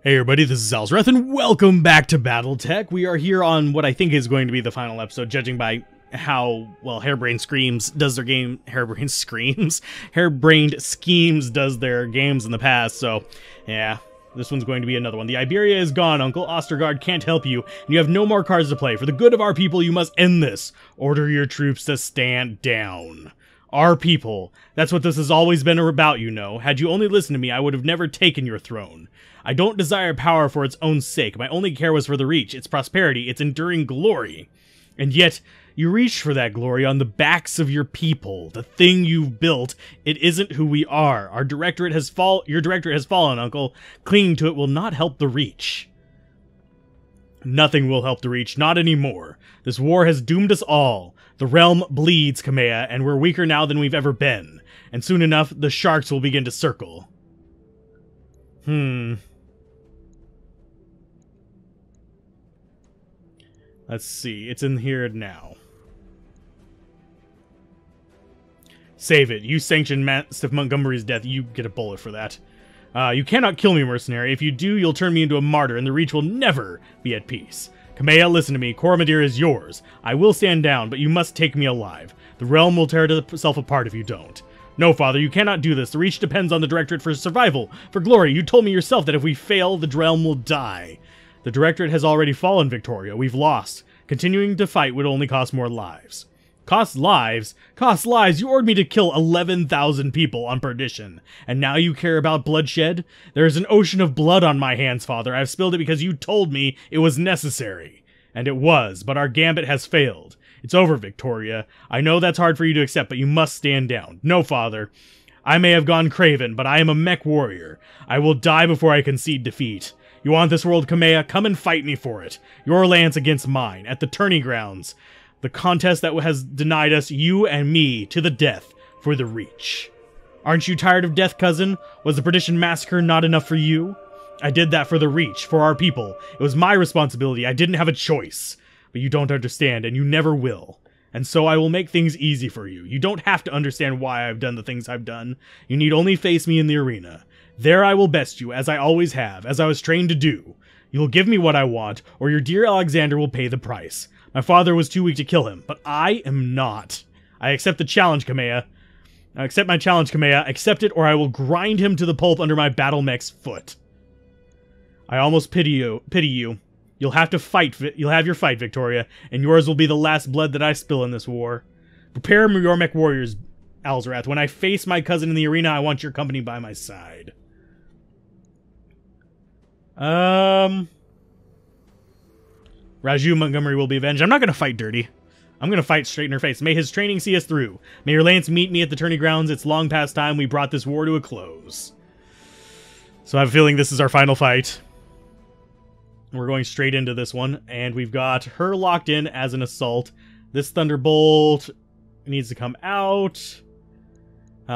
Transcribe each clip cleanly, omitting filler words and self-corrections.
Hey everybody, this is Alzorath, and welcome back to Battletech. We are here on what I think is going to be the final episode, judging by how, well, Harebrained Schemes does their game... Harebrained Schemes? Harebrained Schemes does their games in the past, so, yeah. This one's going to be another one. The Iberia is gone, Uncle. Ostergaard can't help you, and you have no more cards to play. For the good of our people, you must end this. Order your troops to stand down. Our people. That's what this has always been about, you know. Had you only listened to me, I would have never taken your throne. I don't desire power for its own sake. My only care was for the Reach, its prosperity, its enduring glory. And yet, you reached for that glory on the backs of your people. The thing you've built, it isn't who we are. Your directorate has fallen, Uncle. Clinging to it will not help the Reach. Nothing will help the Reach, not anymore. This war has doomed us all. The realm bleeds, Kamea, and we're weaker now than we've ever been. And soon enough, the sharks will begin to circle. Let's see, it's in here now. Save it. You sanctioned Mastiff Montgomery's death. You get a bullet for that. You cannot kill me, mercenary. If you do, you'll turn me into a martyr, and the Reach will never be at peace. Kamea, listen to me. Coromadir is yours. I will stand down, but you must take me alive. The realm will tear itself apart if you don't. No, Father, you cannot do this. The Reach depends on the Directorate for survival, for glory. You told me yourself that if we fail, the realm will die. The Directorate has already fallen, Victoria. We've lost. Continuing to fight would only cost more lives. Cost lives? Cost lives? You ordered me to kill 11,000 people on Perdition, and now you care about bloodshed? There is an ocean of blood on my hands, Father. I've spilled it because you told me it was necessary. And it was, but our gambit has failed. It's over, Victoria. I know that's hard for you to accept, but you must stand down. No, Father. I may have gone craven, but I am a MechWarrior. I will die before I concede defeat. You want this world, Kamea? Come and fight me for it. Your lance against mine, at the tourney grounds. The contest that has denied us, you and me, to the death, for the Reach. Aren't you tired of death, cousin? Was the Perdition Massacre not enough for you? I did that for the Reach, for our people. It was my responsibility. I didn't have a choice. But you don't understand, and you never will. And so I will make things easy for you. You don't have to understand why I've done the things I've done. You need only face me in the arena. There I will best you, as I always have, as I was trained to do. You will give me what I want, or your dear Alexander will pay the price. My father was too weak to kill him, but I am not. I accept the challenge, Kamea. I accept my challenge, Kamea. Accept it, or I will grind him to the pulp under my BattleMechs foot. I almost pity you. You'll have to fight. You'll have your fight, Victoria, and yours will be the last blood that I spill in this war. Prepare your MechWarriors, Alzorath. When I face my cousin in the arena, I want your company by my side. Raju Montgomery will be avenged. I'm not going to fight dirty. I'm going to fight straight in her face. May his training see us through. May your lance meet me at the tourney grounds. It's long past time we brought this war to a close. So I have a feeling this is our final fight. We're going straight into this one, and we've got her locked in as an assault. This Thunderbolt needs to come out.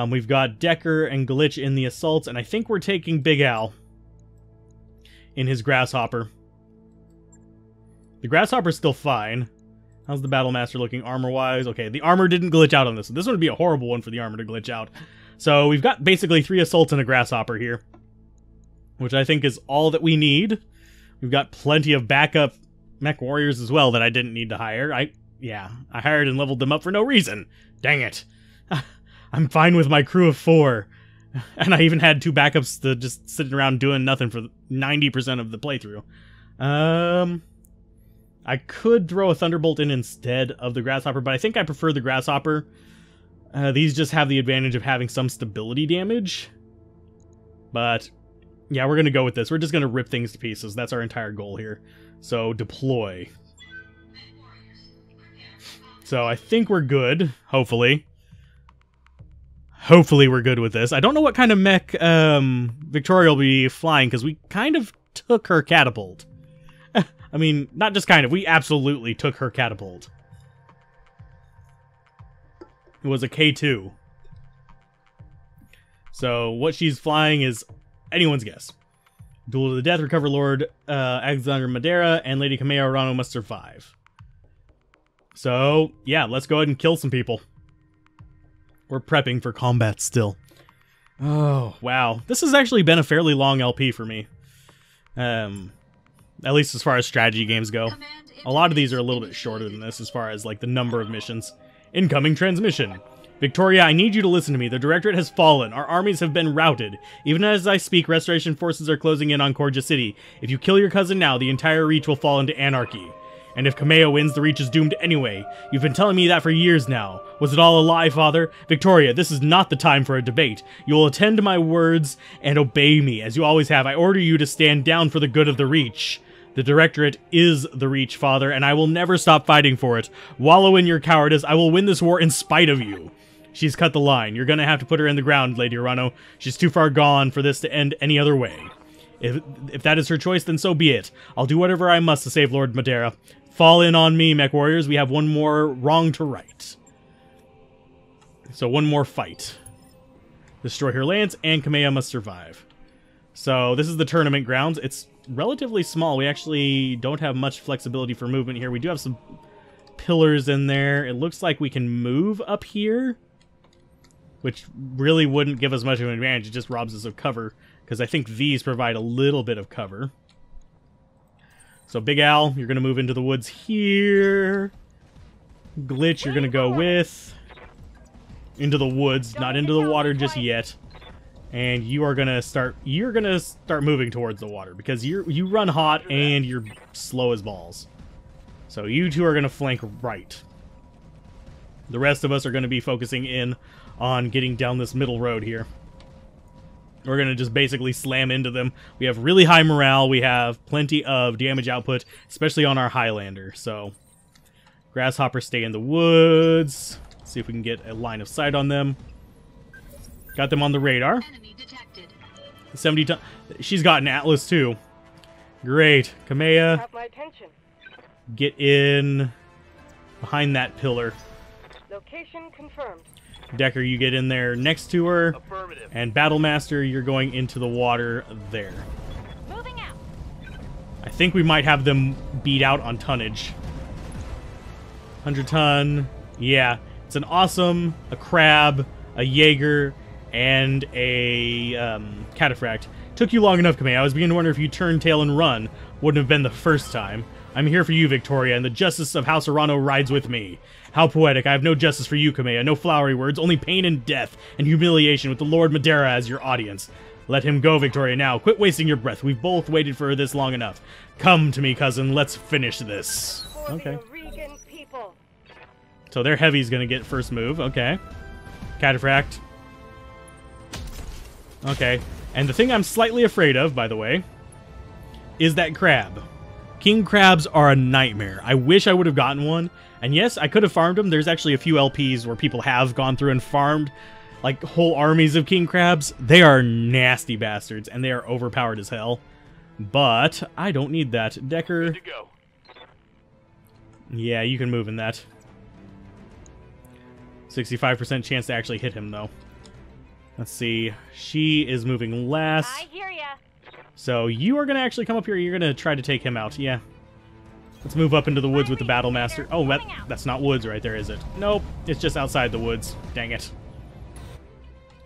We've got Decker and Glitch in the assaults, and I think we're taking Big Al in his Grasshopper. The Grasshopper's still fine. How's the Battlemaster looking armor-wise? Okay, the armor didn't glitch out on this. This one would be a horrible one for the armor to glitch out. So we've got basically 3 assaults and a Grasshopper here, which I think is all that we need. We've got plenty of backup MechWarriors as well that I didn't need to hire. I hired and leveled them up for no reason. Dang it. I'm fine with my crew of 4. And I even had 2 backups to just sitting around doing nothing for 90% of the playthrough. I could throw a Thunderbolt in instead of the Grasshopper, but I think I prefer the Grasshopper. These just have the advantage of having some stability damage. But yeah, we're going to go with this. We're just going to rip things to pieces. That's our entire goal here. So, deploy. So, I think we're good, hopefully. Hopefully we're good with this. I don't know what kind of mech Victoria will be flying, because we kind of took her catapult. I mean, not just kind of. We absolutely took her catapult. It was a K2. So, what she's flying is anyone's guess. Duel to the death, recover Lord Alexander Madeira, and Lady Kamea Arano must survive. So, yeah, let's go ahead and kill some people. We're prepping for combat still. Oh, wow. This has actually been a fairly long LP for me. At least as far as strategy games go. A lot of these are a little bit shorter than this as far as like the number of missions. Incoming transmission. Victoria, I need you to listen to me. The Directorate has fallen. Our armies have been routed. Even as I speak, Restoration forces are closing in on Korja City. If you kill your cousin now, the entire Reach will fall into anarchy. And if Kamea wins, the Reach is doomed anyway. You've been telling me that for years now. Was it all a lie, Father? Victoria, this is not the time for a debate. You will attend to my words and obey me, as you always have. I order you to stand down for the good of the Reach. The Directorate is the Reach, Father, and I will never stop fighting for it. Wallow in your cowardice. I will win this war in spite of you. She's cut the line. You're gonna have to put her in the ground, Lady Urano. She's too far gone for this to end any other way. If that is her choice, then so be it. I'll do whatever I must to save Lord Madeira. Fall in on me, MechWarriors. We have one more wrong to right. So one more fight. Destroy her lance, and Kamea must survive. So this is the tournament grounds. It's relatively small. We actually don't have much flexibility for movement here. We do have some pillars in there. It looks like we can move up here, which really wouldn't give us much of an advantage. It just robs us of cover, because I think these provide a little bit of cover. So Big Al, you're going to move into the woods here. Glitch, you're going to go with into the woods, not into the water just yet. And you are going to start moving towards the water, because you run hot and you're slow as balls. So you two are going to flank right. The rest of us are going to be focusing in on getting down this middle road here. We're going to just basically slam into them. We have really high morale. We have plenty of damage output, especially on our Highlander. So, Grasshopper, stay in the woods. See if we can get a line of sight on them. Got them on the radar. Enemy detected. 70 ton. She's got an Atlas too. Great. Kamea, Have my attention. get in behind that pillar. Location confirmed. Decker, you get in there next to her. Affirmative. And Battlemaster, you're going into the water there. Moving out. I think we might have them beat out on tonnage. 100 ton. Yeah. It's an Awesome, a Crab, a Jaeger, and a Cataphract. Took you long enough, Kamei. I was beginning to wonder if you turned tail and run. Wouldn't have been the first time. I'm here for you, Victoria, and the justice of House Arano rides with me. How poetic. I have no justice for you, Kamea. No flowery words, only pain and death and humiliation with the Lord Madeira as your audience. Let him go, Victoria, now. Quit wasting your breath. We've both waited for this long enough. Come to me, cousin. Let's finish this. For Okay. the Regan people. So their heavy's gonna get first move. Okay. Cataphract. Okay. And the thing I'm slightly afraid of, by the way, is that crab. King crabs are a nightmare. I wish I would have gotten one. And yes, I could have farmed them. There's actually a few LPs where people have gone through and farmed like whole armies of king crabs. They are nasty bastards, and they are overpowered as hell. But I don't need that. Decker. Good to go. Yeah, you can move in that. 65% chance to actually hit him, though. Let's see. She is moving last. I hear ya. So you are going to actually come up here. You're going to try to take him out. Yeah. Let's move up into the woods with the Battlemaster. Oh, that's not woods right there, is it? Nope. It's just outside the woods. Dang it.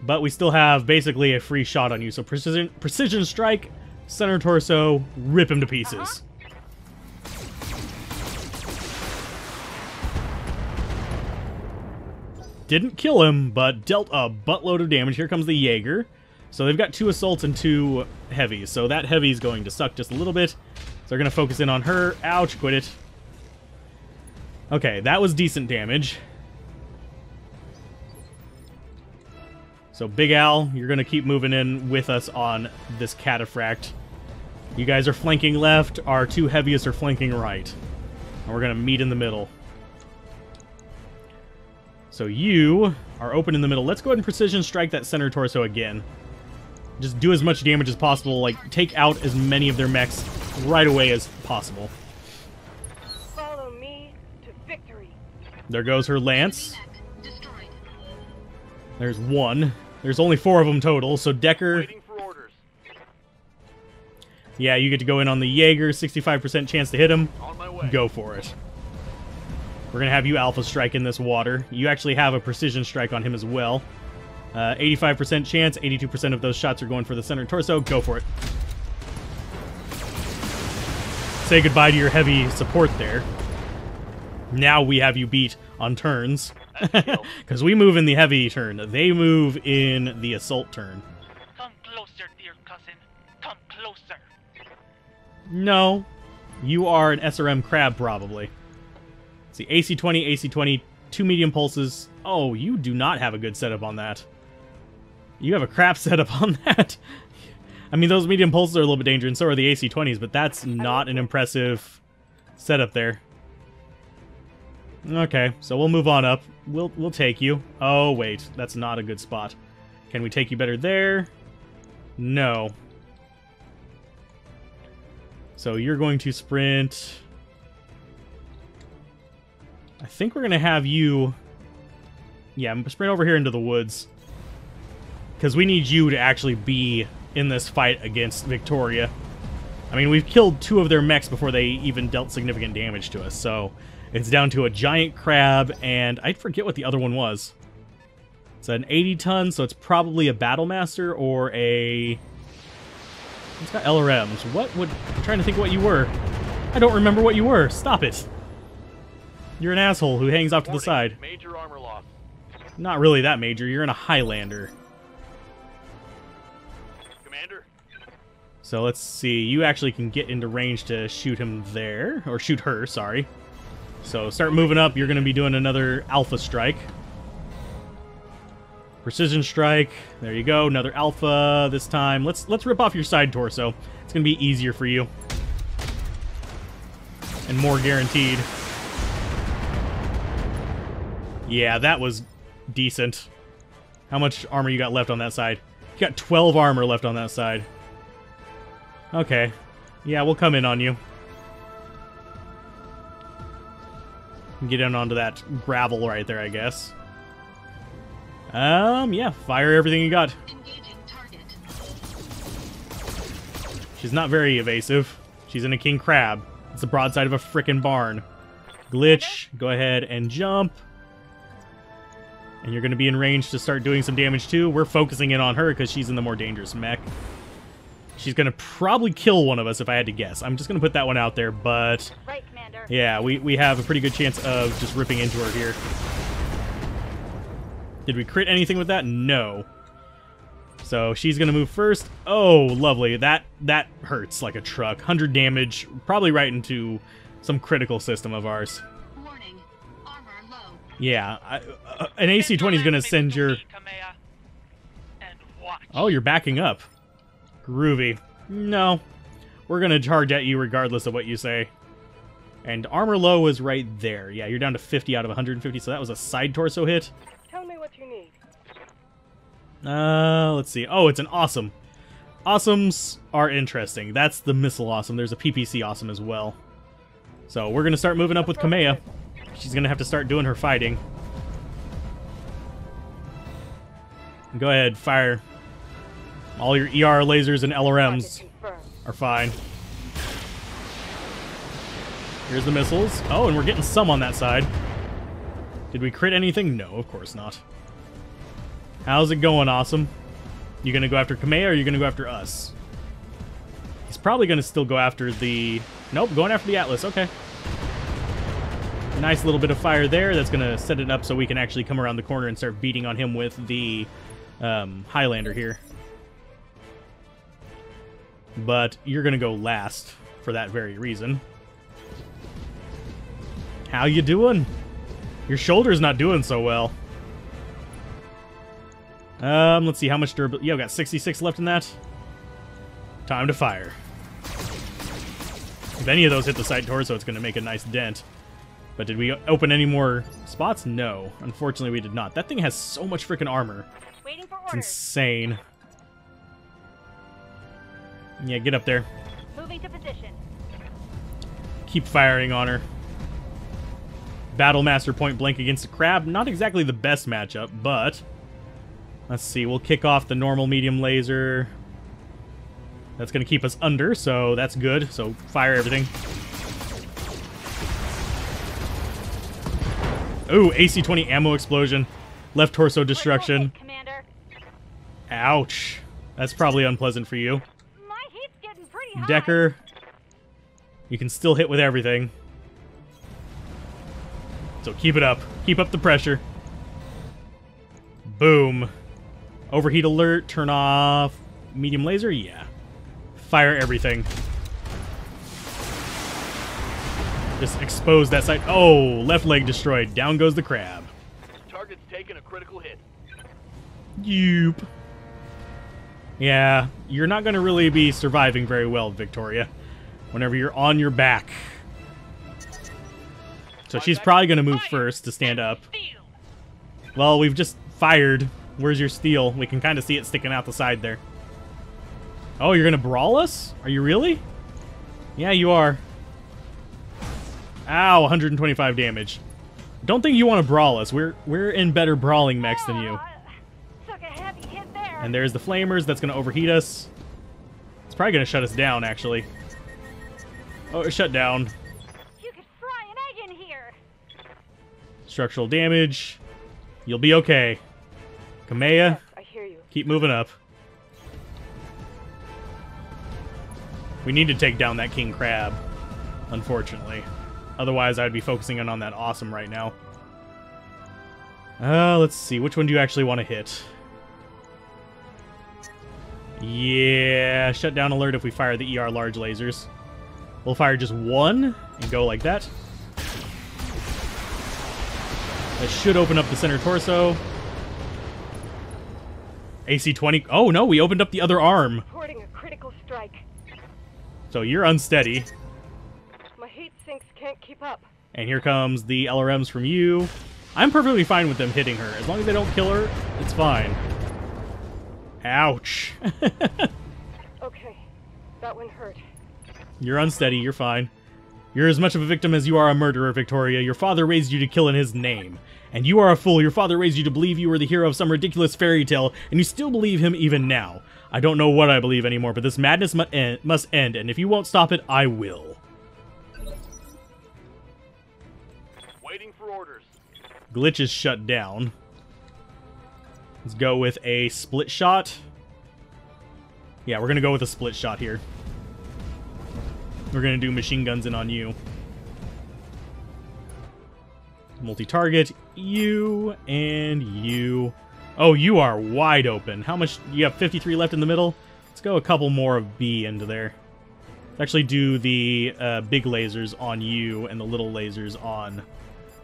But we still have basically a free shot on you. So precision strike, center torso, rip him to pieces. Didn't kill him, but dealt a buttload of damage. Here comes the Jaeger. So they've got 2 assaults and 2 heavies. So that heavy is going to suck just a little bit. So they're going to focus in on her. Ouch, quit it. Okay, that was decent damage. So Big Al, you're going to keep moving in with us on this Cataphract. You guys are flanking left. Our 2 heaviest are flanking right. And we're going to meet in the middle. So you are open in the middle. Let's go ahead and precision strike that center torso again. Just do as much damage as possible. Like, take out as many of their mechs right away as possible. Follow me to victory. There goes her lance. Mech destroyed. There's 1. There's only 4 of them total, so Decker... Waiting for orders. Yeah, you get to go in on the Jaeger. 65% chance to hit him. On my way. Go for it. We're going to have you Alpha Strike in this water. You actually have a Precision Strike on him as well. 85% chance. 82% of those shots are going for the center torso. Go for it. say goodbye to your heavy support there. Now we have you beat on turns. Because we move in the heavy turn. They move in the assault turn. Come closer, dear cousin. Come closer. No. You are an SRM crab, probably. Let's see, AC-20, AC-20, 2 medium pulses. Oh, you do not have a good setup on that. You have a crap setup on that. I mean, those medium pulses are a little bit dangerous, and so are the AC-20s, but that's not an impressive setup there. Okay, so we'll move on up. We'll take you. Oh, wait, that's not a good spot. Can we take you better there? No. So you're going to sprint. I think we're going to have you... Yeah, sprint over here into the woods. Because we need you to actually be in this fight against Victoria. I mean, we've killed 2 of their mechs before they even dealt significant damage to us, so it's down to a giant crab, and I forget what the other one was. It's an 80-ton, so it's probably a Battlemaster or a... It's got LRMs. What would... I'm trying to think what you were. I don't remember what you were. Stop it. You're an asshole who hangs off to the side. Major armor loss. Not really that major. You're in a Highlander. Commander. So let's see. You actually can get into range to shoot him there. Or shoot her, sorry. So start moving up. You're going to be doing another Alpha Strike. Precision Strike. There you go. Another Alpha this time. Let's rip off your side torso. It's going to be easier for you. And more guaranteed. Yeah, that was decent. How much armor you got left on that side? You got 12 armor left on that side. Okay. Yeah, we'll come in on you. Get in onto that gravel right there, I guess. Yeah, fire everything you got. Engaging target. She's not very evasive. She's in a king crab. It's the broadside of a frickin' barn. Glitch, go ahead and jump. And you're going to be in range to start doing some damage too. We're focusing in on her because she's in the more dangerous mech. She's going to probably kill one of us if I had to guess. I'm just going to put that one out there, but... Right, Commander. Yeah, we have a pretty good chance of just ripping into her here. Did we crit anything with that? No. So she's going to move first. Oh, lovely. That hurts like a truck. 100 damage, probably right into some critical system of ours. Warning. Armor low. Yeah, an AC-20 is going to send your... And watch. Oh, you're backing up. Groovy. No. We're going to charge at you regardless of what you say. And armor low is right there. Yeah, you're down to 50 out of 150, so that was a side torso hit. Tell me what you need. Let's see. Oh, it's an awesome. Awesomes are interesting. That's the missile awesome. There's a PPC awesome as well. So we're going to start moving up with Kamea. She's going to have to start doing her fighting. Go ahead, fire. All your ER lasers and LRMs Target confirmed. are fine. Here's the missiles. Oh, and we're getting some on that side. Did we crit anything? No, of course not. How's it going, Awesome? You gonna go after Kamea or are you gonna go after us? He's probably gonna still go after the... Nope, going after the Atlas. Okay. Nice little bit of fire there. That's gonna set it up so we can actually come around the corner and start beating on him with the Highlander here. But you're gonna go last for that very reason. How you doing? Your shoulder's not doing so well. Let's see how much durability. Yeah, we got 66 left in that. Time to fire. If any of those hit the side torso, it's going to make a nice dent. But did we open any more spots? No. Unfortunately, we did not. That thing has so much freaking armor. Waiting for It's orders. insane. Yeah, get up there. Moving to position. Keep firing on her. Battlemaster point blank against a crab. Not exactly the best matchup, but... Let's see, we'll kick off the normal medium laser. That's going to keep us under, so that's good. So fire everything. Ooh, AC-20 ammo explosion. Left torso destruction. Commander. Ouch. That's probably unpleasant for you. My heat's getting pretty hot. Decker. You can still hit with everything. So keep it up. Keep up the pressure. Boom. Overheat alert. Turn off medium laser. Yeah. Fire everything. Just expose that side. Oh, left leg destroyed. Down goes the crab. Target's taken a critical hit. Yoop. Yeah, you're not going to really be surviving very well, Victoria, whenever you're on your back. So she's probably going to move first to stand up. Well, we've just fired. Where's your steel? We can kind of see it sticking out the side there. Oh, you're going to brawl us? Are you really? Yeah, you are. Ow, 125 damage. Don't think you want to brawl us. We're in better brawling mechs than you. Took a heavy hit there. And there's the flamers. That's going to overheat us. It's probably going to shut us down, actually. Oh, it shut down. You could fry an egg in here. Structural damage. You'll be okay. Kamea, Yes, I hear you. keep moving up. We need to take down that king crab, unfortunately. Otherwise, I'd be focusing in on that awesome right now. Let's see. Which one do you actually want to hit? Yeah, shutdown alert if we fire the ER large lasers. We'll fire just one and go like that. That should open up the center torso. AC-20. Oh, no, we opened up the other arm. Reporting a critical strike. So you're unsteady. My heat sinks can't keep up. And here comes the LRMs from you. I'm perfectly fine with them hitting her. As long as they don't kill her, it's fine. Ouch. Okay, that one hurt. You're unsteady. You're fine. You're as much of a victim as you are a murderer, Victoria. Your father raised you to kill in his name. And you are a fool. Your father raised you to believe you were the hero of some ridiculous fairy tale, and you still believe him even now. I don't know what I believe anymore, but this madness must end, and if you won't stop it, I will. Waiting for orders. Glitch is shut down. Let's go with a split shot. Yeah, we're going to go with a split shot here. We're going to do machine guns in on you. Multi-target, you, and you. Oh, you are wide open. How much? You have 53 left in the middle? Let's go a couple more of B into there. Let's actually do the big lasers on you and the little lasers on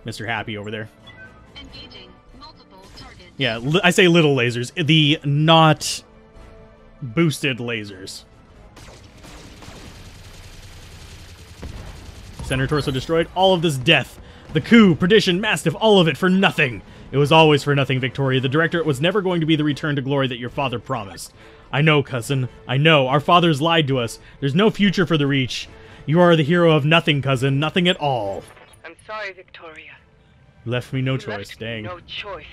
Mr. Happy over there. Engaging multiple targets. Yeah, I say little lasers. The not boosted lasers. Center torso destroyed. All of this death. The coup, perdition, mastiff, all of it for nothing. It was always for nothing, Victoria. The directorate was never going to be the return to glory that your father promised. I know, cousin. I know. Our fathers lied to us. There's no future for the Reach. You are the hero of nothing, cousin. Nothing at all. I'm sorry, Victoria. You left me no You choice, left me dang. no choice.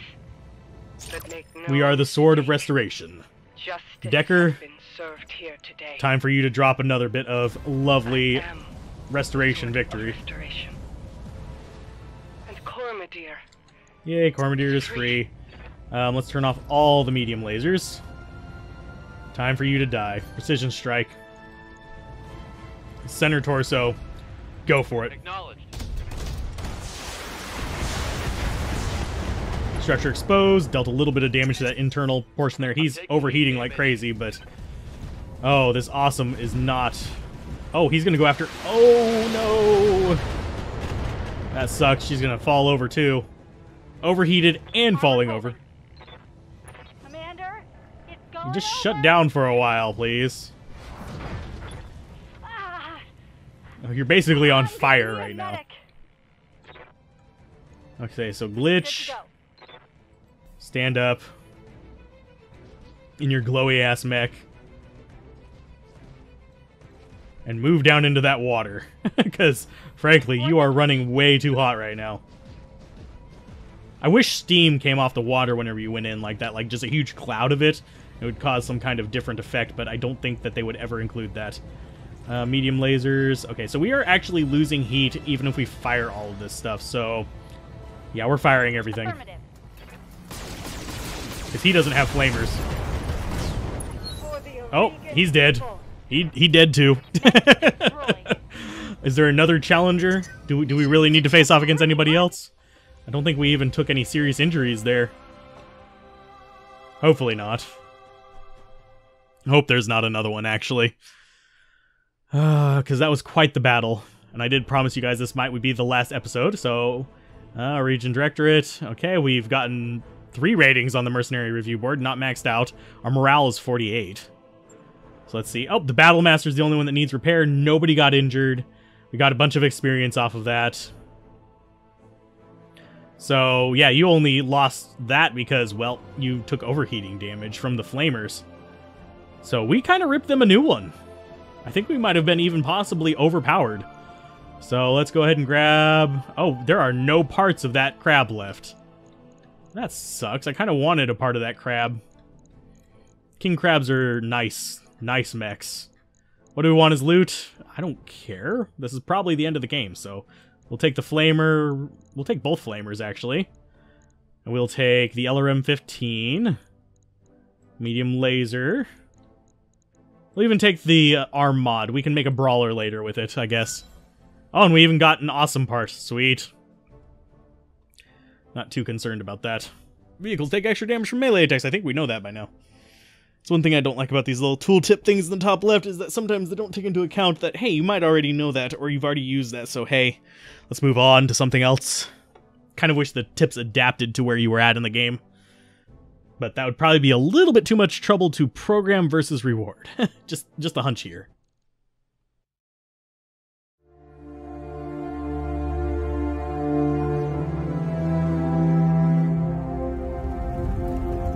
But make no We are the sword of mistake. restoration. Justice Decker, has been served here today. Time for you to drop another bit of lovely I am restoration Sword of victory. Restoration. And Cormadir. Yay, Cormadir is free. Let's turn off all the medium lasers. Time for you to die. Precision strike. Center torso. Go for it. Acknowledged. Structure exposed. Dealt a little bit of damage to that internal portion there. He's overheating like crazy, but... Oh, this awesome is not... Oh, he's going to go after... Oh, no! That sucks. She's going to fall over, too. Overheated and falling over. Commander, it's going Just over. shut down for a while, please. Ah, Oh, you're basically on I'm gonna fire need a right now. medic. Okay, so Good to glitch. go. Stand up. In your glowy-ass mech. And move down into that water. Because, frankly, you are running way too hot right now. I wish steam came off the water whenever you went in like that. Like, just a huge cloud of it. It would cause some kind of different effect, but I don't think that they would ever include that. Medium lasers. Okay, so we are actually losing heat even if we fire all of this stuff. So, yeah, we're firing everything. Affirmative. Because he doesn't have flamers. For the Oh, Oregon he's dead. people. He dead too. Destroyed. Is there another challenger? Do we really need to face off against anybody else? I don't think we even took any serious injuries there. Hopefully not. Hope there's not another one, actually. Because that was quite the battle. And I did promise you guys this would be the last episode, so... Region Directorate. Okay, we've gotten 3 ratings on the Mercenary Review Board, not maxed out. Our morale is 48. So let's see. Oh, the Battle Master's the only one that needs repair. Nobody got injured. We got a bunch of experience off of that. So, yeah, you only lost that because, well, you took overheating damage from the Flamers. So we kind of ripped them a new one. I think we might have been even possibly overpowered. So let's go ahead and grab... Oh, there are no parts of that crab left. That sucks. I kind of wanted a part of that crab. King crabs are nice. Nice mechs. What do we want as loot? I don't care. This is probably the end of the game, so... We'll take the flamer... We'll take both flamers, actually. And we'll take the LRM-15. Medium laser. We'll even take the arm mod. We can make a brawler later with it, I guess. Oh, and we even got an awesome part. Sweet. Not too concerned about that. Vehicles take extra damage from melee attacks. I think we know that by now. It's one thing I don't like about these little tooltip things in the top left is that sometimes they don't take into account that, hey, you might already know that, or you've already used that, so hey, let's move on to something else. Kind of wish the tips adapted to where you were at in the game. But that would probably be a little bit too much trouble to program versus reward. just a hunch here.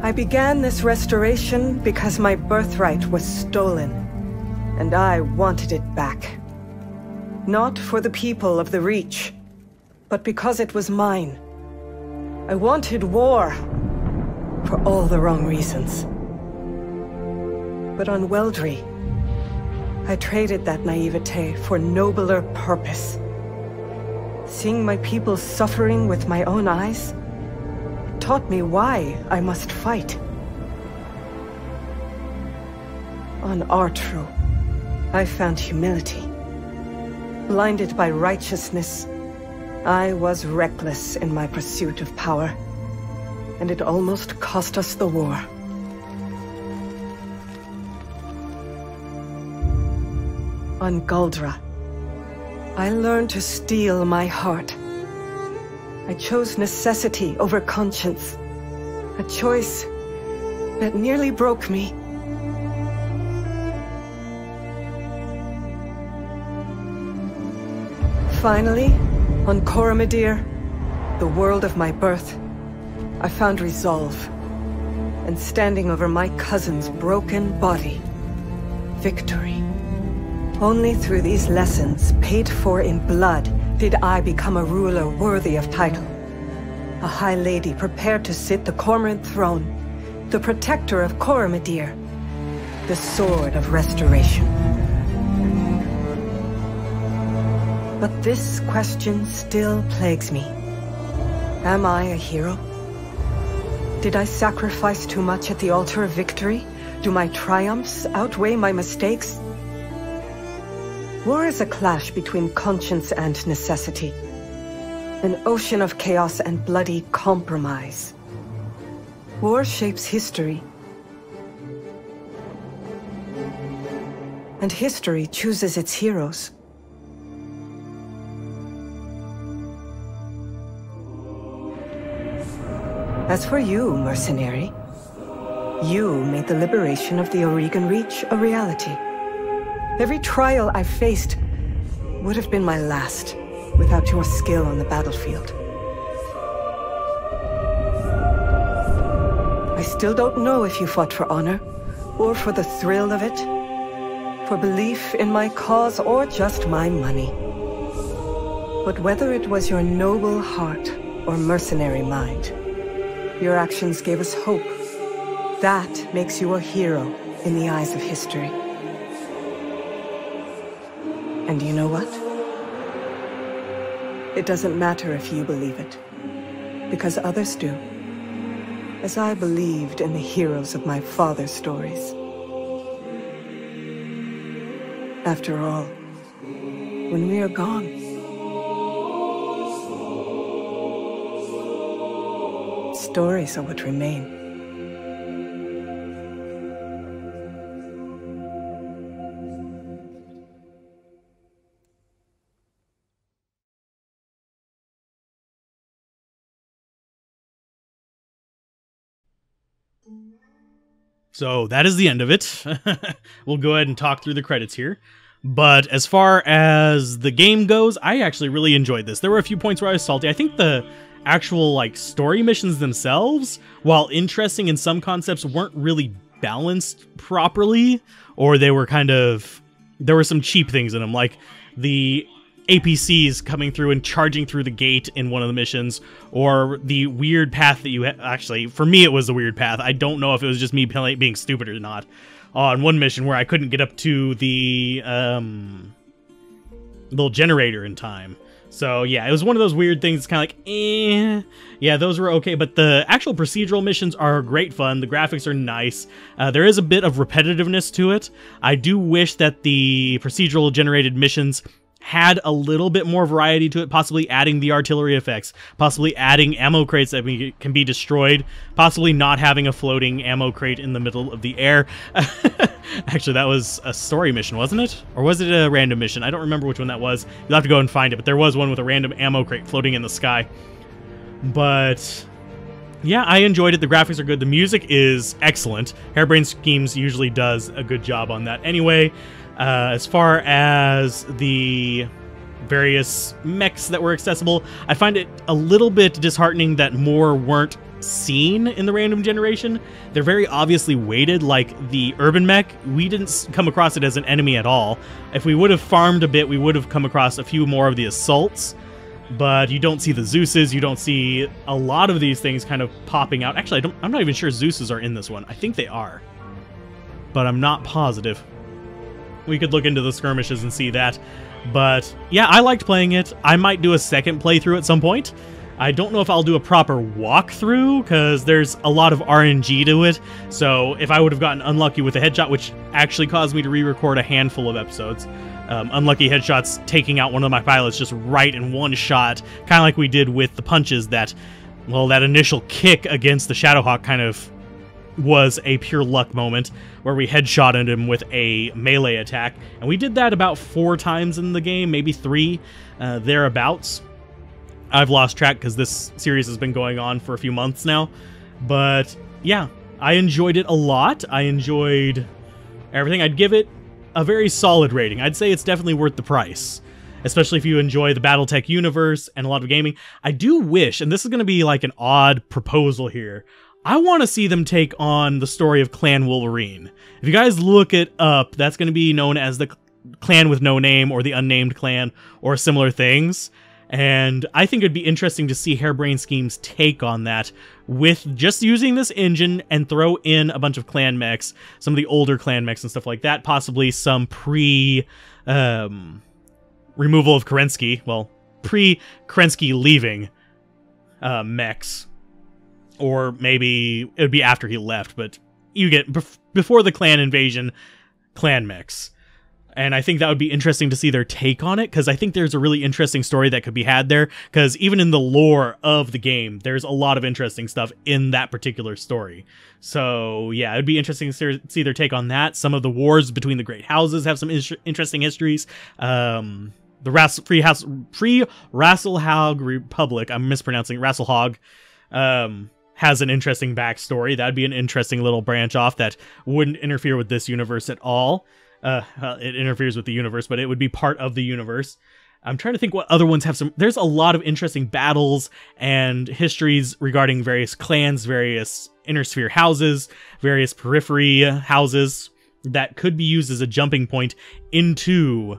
I began this restoration because my birthright was stolen, and I wanted it back. Not for the people of the Reach, but because it was mine. I wanted war, for all the wrong reasons. But on Weldry, I traded that naivete for nobler purpose. Seeing my people suffering with my own eyes taught me why I must fight. On Artru, I found humility. Blinded by righteousness, I was reckless in my pursuit of power, and it almost cost us the war. On Guldra, I learned to steel my heart. I chose necessity over conscience, a choice that nearly broke me. Finally, on Coromidere, the world of my birth, I found resolve, and standing over my cousin's broken body, victory. Only through these lessons, paid for in blood, did I become a ruler worthy of title. A high lady prepared to sit the Cormorant throne, the protector of Coromidere, the sword of restoration. But this question still plagues me. Am I a hero? Did I sacrifice too much at the altar of victory? Do my triumphs outweigh my mistakes? War is a clash between conscience and necessity. An ocean of chaos and bloody compromise. War shapes history. And history chooses its heroes. As for you, mercenary, you made the liberation of the Oregon Reach a reality. Every trial I faced would have been my last without your skill on the battlefield. I still don't know if you fought for honor, or for the thrill of it, for belief in my cause, or just my money. But whether it was your noble heart or mercenary mind, your actions gave us hope. That makes you a hero in the eyes of history. And you know what? It doesn't matter if you believe it, because others do, as I believed in the heroes of my father's stories. After all, when we are gone. Stories are what remain. So that is the end of it. We'll go ahead and talk through the credits here. But as far as the game goes, I actually really enjoyed this. There were a few points where I was salty. I think the actual like story missions themselves, while interesting in some concepts, weren't really balanced properly, or they were there were some cheap things in them, like the APCs coming through and charging through the gate in one of the missions, or the weird path that you actually, for me, it was the weird path. I don't know if it was just me being stupid or not. On one mission where I couldn't get up to the little generator in time. So yeah, it was one of those weird things. It's kind of like, yeah, those were okay, but the actual procedural missions are great fun. The graphics are nice. There is a bit of repetitiveness to it. I do wish that the procedural generated missions had a little bit more variety to it, possibly adding the artillery effects, possibly adding ammo crates that can be destroyed, possibly not having a floating ammo crate in the middle of the air. Actually, that was a story mission, wasn't it? Or was it a random mission? I don't remember which one that was. You'll have to go and find it, but there was one with a random ammo crate floating in the sky. But yeah, I enjoyed it. The graphics are good. The music is excellent. Harebrained Schemes usually does a good job on that anyway. As far as the various mechs that were accessible, I find it a little bit disheartening that more weren't seen in the random generation. They're very obviously weighted, like the urban mech. We didn't come across it as an enemy at all. If we would have farmed a bit, we would have come across a few more of the assaults, but you don't see the Zeuses, you don't see a lot of these things kind of popping out. Actually, I'm not even sure Zeuses are in this one. I think they are, but I'm not positive. We could look into the skirmishes and see that. But yeah, I liked playing it. I might do a second playthrough at some point. I don't know if I'll do a proper walkthrough, because there's a lot of RNG to it. So if I would have gotten unlucky with a headshot, which actually caused me to re-record a handful of episodes, unlucky headshots taking out one of my pilots just right in one shot, kind of like we did with the punches that, well, that initial kick against the Shadowhawk kind of was a pure luck moment where we headshotted him with a melee attack, and we did that about 4 times in the game, maybe 3, thereabouts. I've lost track because this series has been going on for a few months now, but yeah, I enjoyed it a lot. I enjoyed everything. I'd give it a very solid rating. I'd say it's definitely worth the price, especially if you enjoy the Battletech universe and a lot of gaming. I do wish, and this is going to be like an odd proposal here, I want to see them take on the story of Clan Wolverine. If you guys look it up, that's going to be known as the Clan with No Name, or the Unnamed Clan, or similar things. And I think it'd be interesting to see Harebrained Schemes take on that with just using this engine and throw in a bunch of clan mechs, some of the older clan mechs and stuff like that, possibly some removal of Kerensky, well, pre-Kerensky leaving mechs. Or maybe it would be after he left, but you get before the clan invasion, clan mechs. And I think that would be interesting to see their take on it, because I think there's a really interesting story that could be had there, because even in the lore of the game, there's a lot of interesting stuff in that particular story. So yeah, it'd be interesting to see their take on that. Some of the wars between the great houses have some interesting histories. The Free Rasselhag Republic, I'm mispronouncing Rasselhag, has an interesting backstory. That'd be an interesting little branch off that wouldn't interfere with this universe at all. It interferes with the universe, but it would be part of the universe. I'm trying to think what other ones have some... There's a lot of interesting battles and histories regarding various clans, various inner sphere houses, various periphery houses that could be used as a jumping point into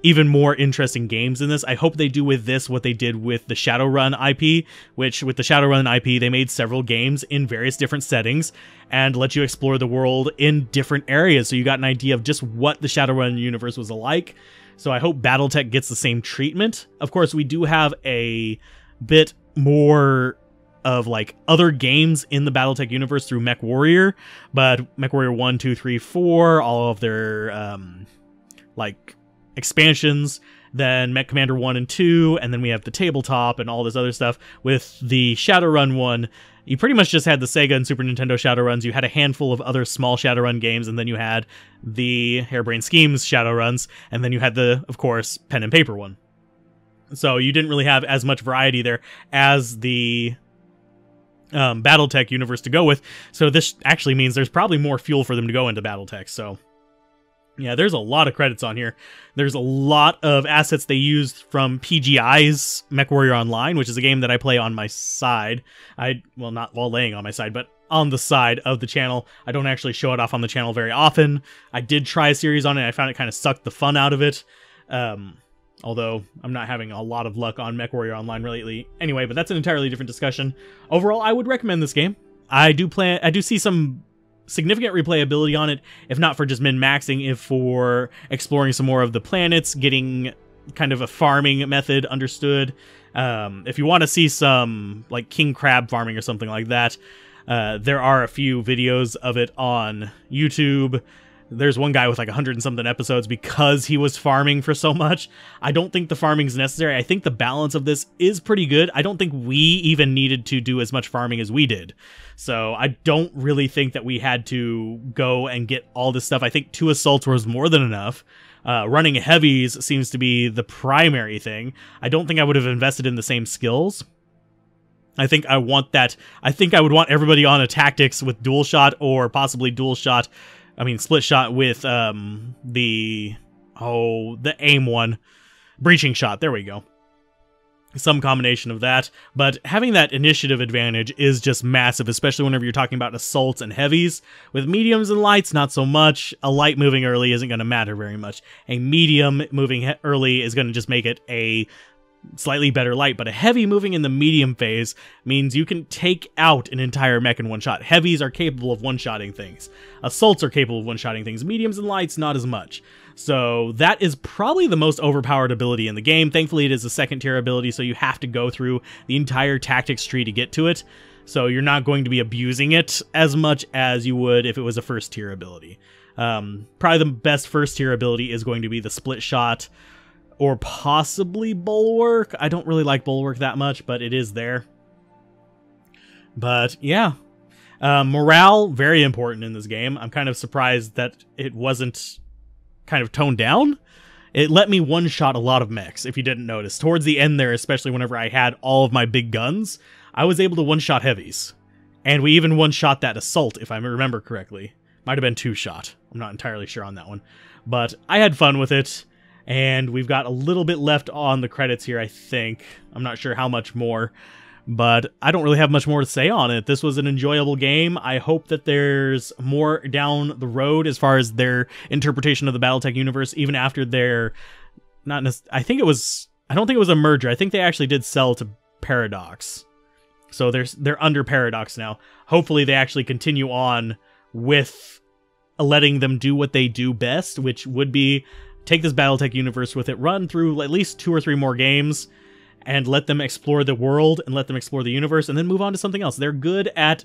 even more interesting games in this. I hope they do with this what they did with the Shadowrun IP, which with the Shadowrun IP, they made several games in various different settings and let you explore the world in different areas, so you got an idea of just what the Shadowrun universe was like. So I hope Battletech gets the same treatment. Of course, we do have a bit more of like other games in the Battletech universe through MechWarrior, but MechWarrior 1, 2, 3, 4, all of their like expansions, then Mech Commander 1 and 2, and then we have the tabletop and all this other stuff. With the Shadowrun one, you pretty much just had the Sega and Super Nintendo Shadowruns. You had a handful of other small Shadowrun games, and then you had the Harebrained Schemes Shadowruns, and then you had the, of course, pen and paper one. So you didn't really have as much variety there as the Battletech universe to go with. So this actually means there's probably more fuel for them to go into Battletech. So yeah, there's a lot of credits on here. There's a lot of assets they used from PGI's MechWarrior Online, which is a game that I play on my side. Well, not while laying on my side, but on the side of the channel. I don't actually show it off on the channel very often. I did try a series on it. I found it kind of sucked the fun out of it. Although I'm not having a lot of luck on MechWarrior Online lately. Anyway, but that's an entirely different discussion. Overall, I would recommend this game. I do see some significant replayability on it, if not for just min-maxing, if for exploring some more of the planets, getting kind of a farming method understood. If you want to see some like king crab farming or something like that, there are a few videos of it on YouTube. There's one guy with like 100 and something episodes because he was farming for so much. I don't think the farming's necessary. I think the balance of this is pretty good. I don't think we even needed to do as much farming as we did. So I don't really think that we had to go and get all this stuff. I think 2 assaults was more than enough. Running heavies seems to be the primary thing. I don't think I would have invested in the same skills. I think I want that. I think I would want everybody on a tactics with dual shot, or possibly split shot with the aim one. Breaching shot, there we go. Some combination of that, but having that initiative advantage is just massive, especially whenever you're talking about assaults and heavies. With mediums and lights, not so much. A light moving early isn't going to matter very much. A medium moving early is going to just make it a slightly better light, but a heavy moving in the medium phase means you can take out an entire mech in one shot. Heavies are capable of one-shotting things. Assaults are capable of one-shotting things. Mediums and lights, not as much. So that is probably the most overpowered ability in the game. Thankfully, it is a second-tier ability, so you have to go through the entire tactics tree to get to it. So you're not going to be abusing it as much as you would if it was a first-tier ability. Probably the best first-tier ability is going to be the split shot, or possibly Bulwark. I don't really like Bulwark that much, but it is there. But yeah, morale, very important in this game. I'm kind of surprised that it wasn't kind of toned down. It let me one-shot a lot of mechs, if you didn't notice. Towards the end there, especially whenever I had all of my big guns, I was able to one-shot heavies. And we even one-shot that assault, if I remember correctly. Might have been 2-shot. I'm not entirely sure on that one. But I had fun with it. And we've got a little bit left on the credits here, I think. I'm not sure how much more, but I don't really have much more to say on it. This was an enjoyable game. I hope that there's more down the road as far as their interpretation of the Battletech universe, even after their... I don't think it was a merger. I think they actually did sell to Paradox. So they're under Paradox now. Hopefully they actually continue on with letting them do what they do best, which would be take this Battletech universe with it, run through at least 2 or 3 more games, and let them explore the world, and let them explore the universe, and then move on to something else. They're good at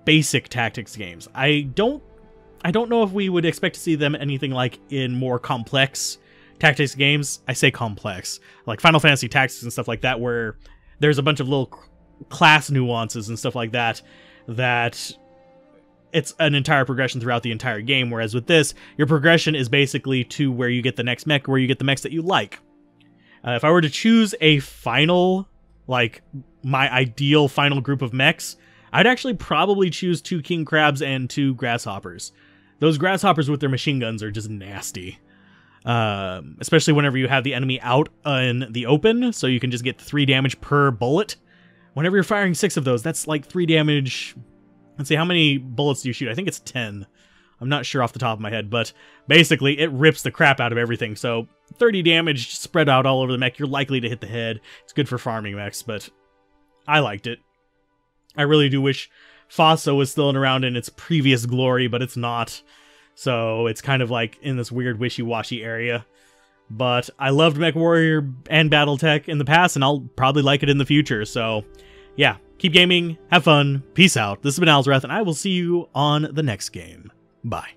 basic tactics games. I don't know if we would expect to see them anything like in more complex tactics games. I say complex, like Final Fantasy Tactics and stuff like that, where there's a bunch of little class nuances and stuff like that, it's an entire progression throughout the entire game, whereas with this, your progression is basically to where you get the next mech, where you get the mechs that you like. If I were to choose a final, like, my ideal final group of mechs, I'd actually probably choose 2 king crabs and 2 grasshoppers. Those grasshoppers with their machine guns are just nasty. Especially whenever you have the enemy out in the open, so you can just get 3 damage per bullet. Whenever you're firing 6 of those, that's like 3 damage... Let's see, how many bullets do you shoot? I think it's 10. I'm not sure off the top of my head, but basically it rips the crap out of everything. So 30 damage spread out all over the mech. You're likely to hit the head. It's good for farming mechs, but I liked it. I really do wish FASA was still around in its previous glory, but it's not. So it's kind of like in this weird wishy-washy area. But I loved MechWarrior and Battletech in the past, and I'll probably like it in the future. So yeah. Keep gaming, have fun, peace out. This has been Alzorath, and I will see you on the next game. Bye.